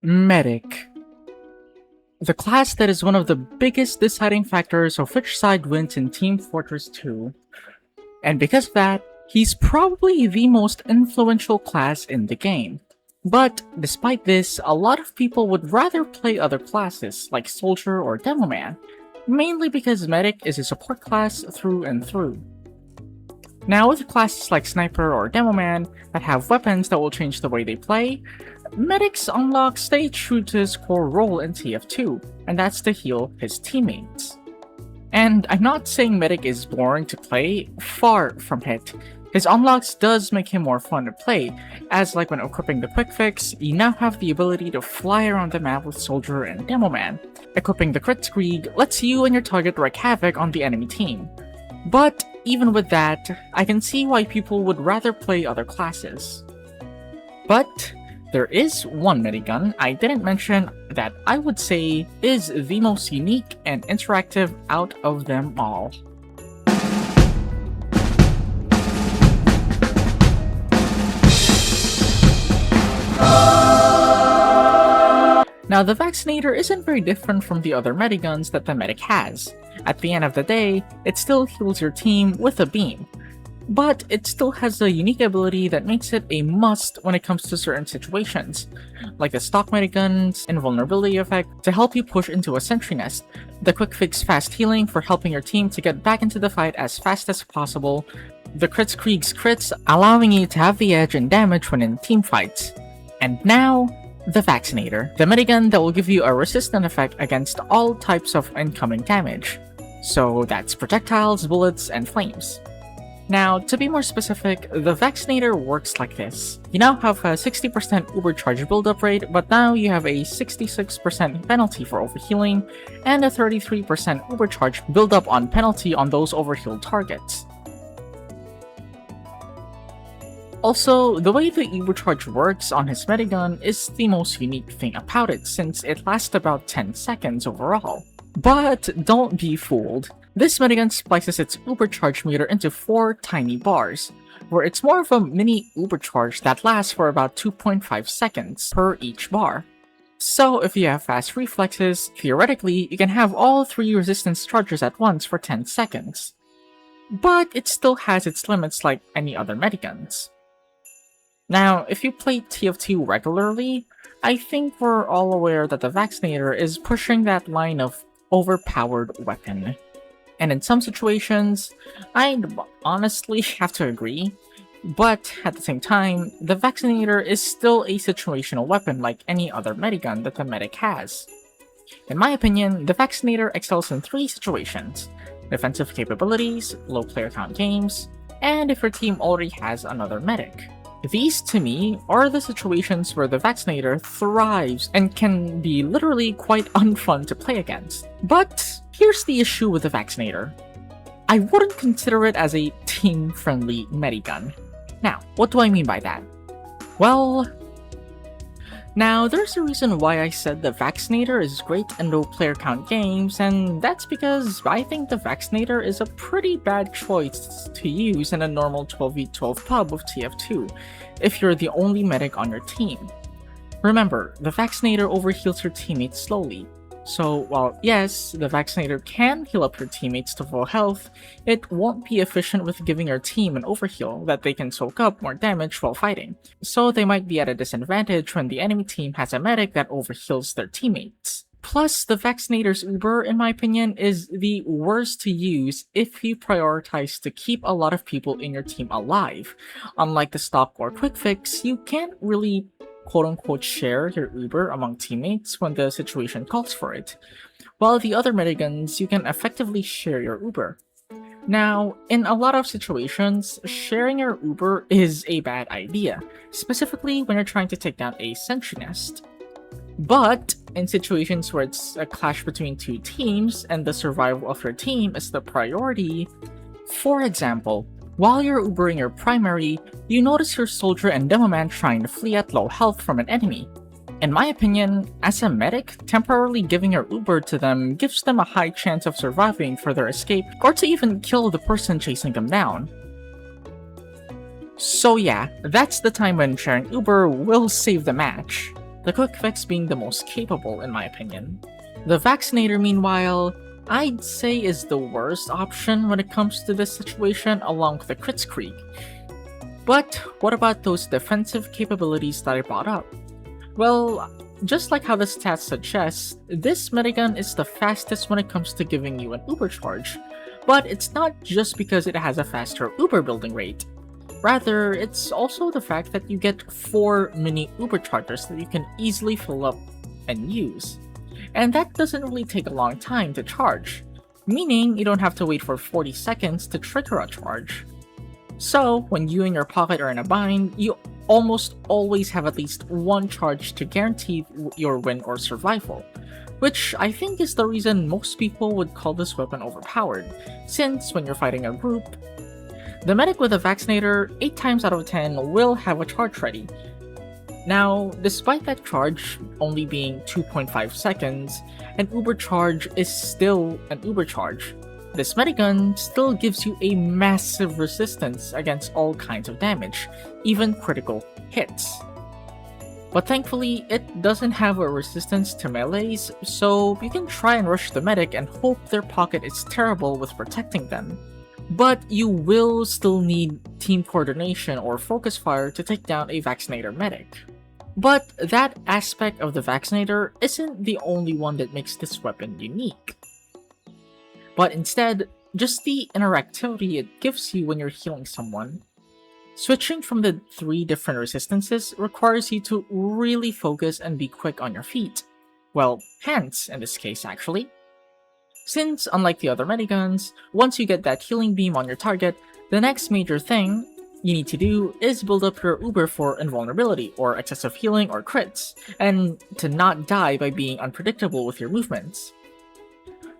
Medic. The class that is one of the biggest deciding factors of which side wins in Team Fortress 2. And because of that, he's probably the most influential class in the game. But despite this, a lot of people would rather play other classes like Soldier or Demoman, mainly because Medic is a support class through and through. Now with classes like Sniper or Demoman that have weapons that will change the way they play, Medic's unlock stay true to his core role in TF2, and that's to heal his teammates. And I'm not saying Medic is boring to play, far from it. His unlocks does make him more fun to play, as like when equipping the Quick Fix, you now have the ability to fly around the map with Soldier and Demoman. Equipping the Kritzkrieg lets you and your target wreak havoc on the enemy team. But even with that, I can see why people would rather play other classes. But there is one medi-gun I didn't mention that I would say is the most unique and interactive out of them all. Now, the Vaccinator isn't very different from the other medi-guns that the medic has. At the end of the day, it still heals your team with a beam. But it still has a unique ability that makes it a must when it comes to certain situations, like the stock medi-gun's invulnerability effect to help you push into a sentry nest, the quick fix fast healing for helping your team to get back into the fight as fast as possible, the Kritzkrieg's crits allowing you to have the edge and damage when in team fights, and now, the Vaccinator, the medi-gun that will give you a resistant effect against all types of incoming damage. So that's projectiles, bullets, and flames. Now, to be more specific, the Vaccinator works like this. You now have a 60% overcharge buildup rate, but now you have a 66% penalty for overhealing, and a 33% overcharge buildup on penalty on those overhealed targets. Also, the way the overcharge works on his medigun is the most unique thing about it, since it lasts about 10 seconds overall. But don't be fooled. This medigun splices its overcharge meter into 4 tiny bars, where it's more of a mini overcharge that lasts for about 2.5 seconds per each bar. So if you have fast reflexes, theoretically you can have all 3 resistance charges at once for 10 seconds. But it still has its limits like any other mediguns. Now, if you play TF2 regularly, I think we're all aware that the Vaccinator is pushing that line of overpowered weapon. And in some situations, I'd honestly have to agree, but at the same time, the Vaccinator is still a situational weapon like any other medigun that the medic has. In my opinion, the Vaccinator excels in 3 situations: defensive capabilities, low player count games, and if your team already has another medic. These, to me, are the situations where the Vaccinator thrives and can be literally quite unfun to play against. But here's the issue with the Vaccinator. I wouldn't consider it as a team-friendly medigun. Now, what do I mean by that? Well, now there's a reason why I said the Vaccinator is great in low player count games, and that's because I think the Vaccinator is a pretty bad choice to use in a normal 12v12 pub of TF2, if you're the only medic on your team. Remember, the Vaccinator overheals your teammates slowly, so while yes, the Vaccinator can heal up your teammates to full health, it won't be efficient with giving your team an overheal that they can soak up more damage while fighting, so they might be at a disadvantage when the enemy team has a medic that overheals their teammates. Plus, the Vaccinator's Uber, in my opinion, is the worst to use if you prioritize to keep a lot of people in your team alive. Unlike the stock or quick fix, you can't really quote-unquote share your Uber among teammates when the situation calls for it, while the other mediguns you can effectively share your Uber. Now, in a lot of situations, sharing your Uber is a bad idea, specifically when you're trying to take down a sentry nest. But in situations where it's a clash between 2 teams and the survival of your team is the priority, for example, while you're Ubering your primary, you notice your Soldier and Demoman trying to flee at low health from an enemy. In my opinion, as a medic, temporarily giving your Uber to them gives them a high chance of surviving for their escape or to even kill the person chasing them down. So yeah, that's the time when sharing Uber will save the match. the quick fix being the most capable in my opinion. The vaccinator, meanwhile, I'd say is the worst option when it comes to this situation along with the Kritzkrieg. But what about those defensive capabilities that I brought up? Well, just like how the stats suggest, this medigun is the fastest when it comes to giving you an uber charge. But it's not just because it has a faster uber building rate. Rather, it's also the fact that you get 4 mini uber chargers that you can easily fill up and use. And that doesn't really take a long time to charge, meaning you don't have to wait for 40 seconds to trigger a charge. So, when you and your pocket are in a bind, you almost always have at least one charge to guarantee your win or survival, which I think is the reason most people would call this weapon overpowered, since when you're fighting a group, the medic with a vaccinator 8 times out of 10 will have a charge ready. Now, despite that charge only being 2.5 seconds, an uber charge is still an uber charge. This medigun still gives you a massive resistance against all kinds of damage, even critical hits. But thankfully, it doesn't have a resistance to melees, so you can try and rush the medic and hope their pocket is terrible with protecting them. But you will still need team coordination or focus fire to take down a vaccinator medic. But that aspect of the vaccinator isn't the only one that makes this weapon unique. But instead, just the interactivity it gives you when you're healing someone. Switching from the 3 different resistances requires you to really focus and be quick on your feet. Well, hands in this case actually. Since, unlike the other mediguns, once you get that healing beam on your target, the next major thing you need to do is build up your uber for invulnerability, or excessive healing or crits, and to not die by being unpredictable with your movements.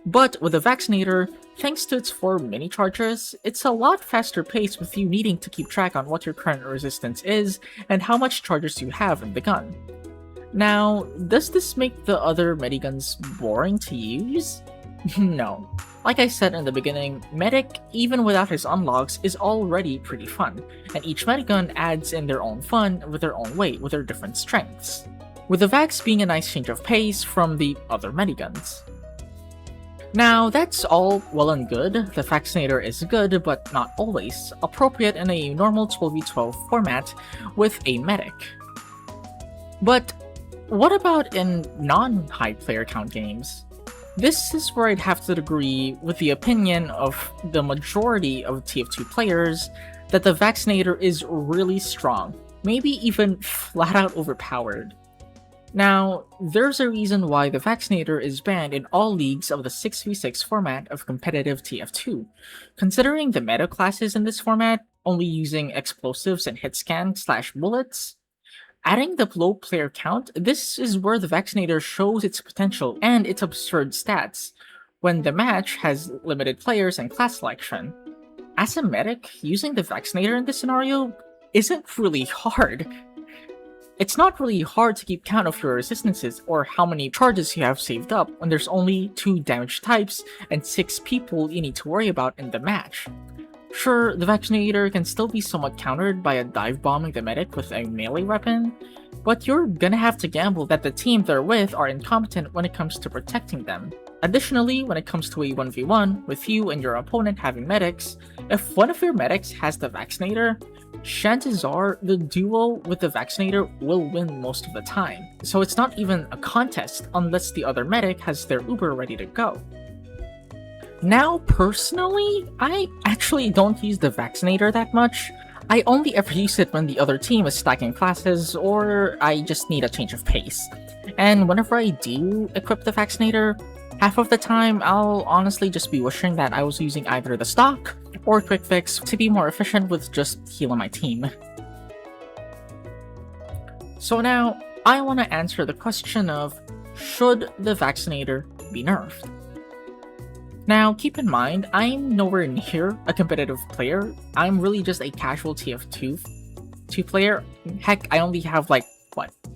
But with the vaccinator, thanks to its 4 mini charges, it's a lot faster paced with you needing to keep track on what your current resistance is and how much charges you have in the gun. Now, does this make the other mediguns boring to use? No. Like I said in the beginning, Medic, even without his unlocks, is already pretty fun, and each medigun adds in their own fun with their own way with their different strengths, with the Vax being a nice change of pace from the other mediguns. Now, that's all well and good. The vaccinator is good, but not always, appropriate in a normal 12v12 format with a medic. But what about in non-high player count games? This is where I'd have to agree with the opinion of the majority of TF2 players that the vaccinator is really strong, maybe even flat out overpowered. Now, there's a reason why the vaccinator is banned in all leagues of the 6v6 format of competitive TF2, considering the meta classes in this format only using explosives and hit scan / bullets. Adding the low player count, this is where the vaccinator shows its potential and its absurd stats, when the match has limited players and class selection. As a medic, using the vaccinator in this scenario isn't really hard. It's not really hard to keep count of your resistances or how many charges you have saved up when there's only 2 damage types and 6 people you need to worry about in the match. Sure, the vaccinator can still be somewhat countered by a dive bombing the medic with a melee weapon, but you're gonna have to gamble that the team they're with are incompetent when it comes to protecting them. Additionally, when it comes to a 1v1, with you and your opponent having medics, if one of your medics has the vaccinator, chances are the duo with the vaccinator will win most of the time, so it's not even a contest unless the other medic has their uber ready to go. Now, personally, I actually don't use the vaccinator that much. I only ever use it when the other team is stacking classes or I just need a change of pace. And whenever I do equip the vaccinator, half of the time I'll honestly just be wishing that I was using either the stock or quick fix to be more efficient with just healing my team. So now, I want to answer the question of, should the vaccinator be nerfed? Now, keep in mind, I'm nowhere near a competitive player. I'm really just a casual TF2 player. Heck, I only have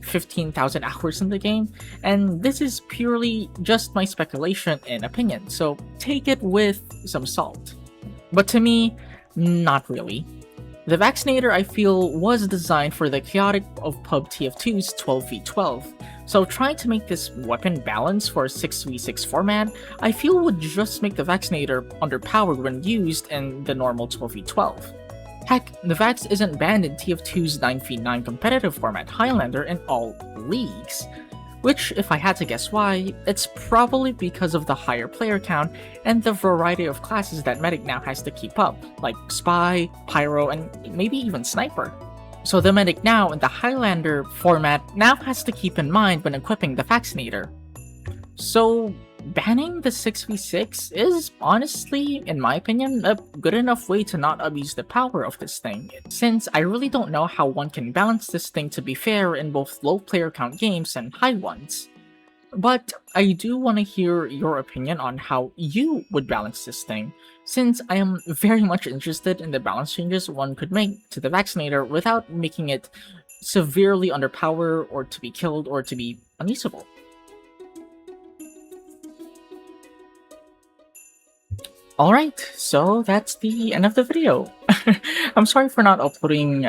15,000 hours in the game, and this is purely just my speculation and opinion, so take it with some salt. But to me, not really. The vaccinator, I feel, was designed for the chaotic of Pub TF2's 12v12, so trying to make this weapon balance for a 6v6 format, I feel would just make the vaccinator underpowered when used in the normal 12v12. Heck, the Vax isn't banned in TF2's 9v9 competitive format Highlander in all leagues. Which, if I had to guess why, it's probably because of the higher player count and the variety of classes that Medic now has to keep up, like Spy, Pyro, and maybe even Sniper. So the Medic now in the Highlander format now has to keep in mind when equipping the Vaccinator. So banning the 6v6 is honestly, in my opinion, a good enough way to not abuse the power of this thing, since I really don't know how one can balance this thing to be fair in both low player count games and high ones. But I do want to hear your opinion on how you would balance this thing, since I am very much interested in the balance changes one could make to the Vaccinator without making it severely underpowered or to be killed or to be unusable. Alright, so that's the end of the video. I'm sorry for not uploading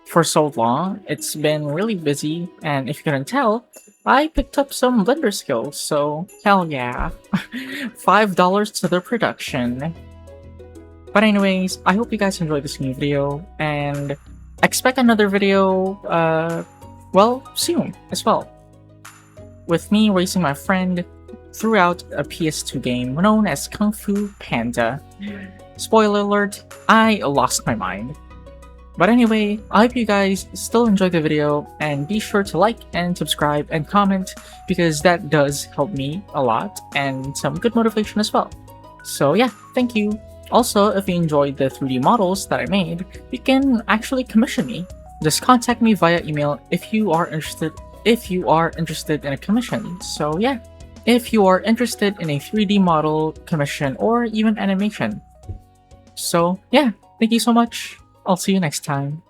for so long. It's been really busy, and if you couldn't tell, I picked up some Blender skills, so hell yeah. $5 to the production. But anyways, I hope you guys enjoyed this new video, and expect another video, well, soon as well. With me racing my friend throughout a PS2 game known as Kung Fu Panda. Spoiler alert, I lost my mind. But anyway, I hope you guys still enjoyed the video, and be sure to like and subscribe and comment, because that does help me a lot and some good motivation as well. So yeah, thank you. Also, if you enjoyed the 3D models that I made, you can actually commission me. Just contact me via email if you are interested in a commission. So yeah, if you are interested in a 3D model, commission, or even animation. So yeah, thank you so much. I'll see you next time.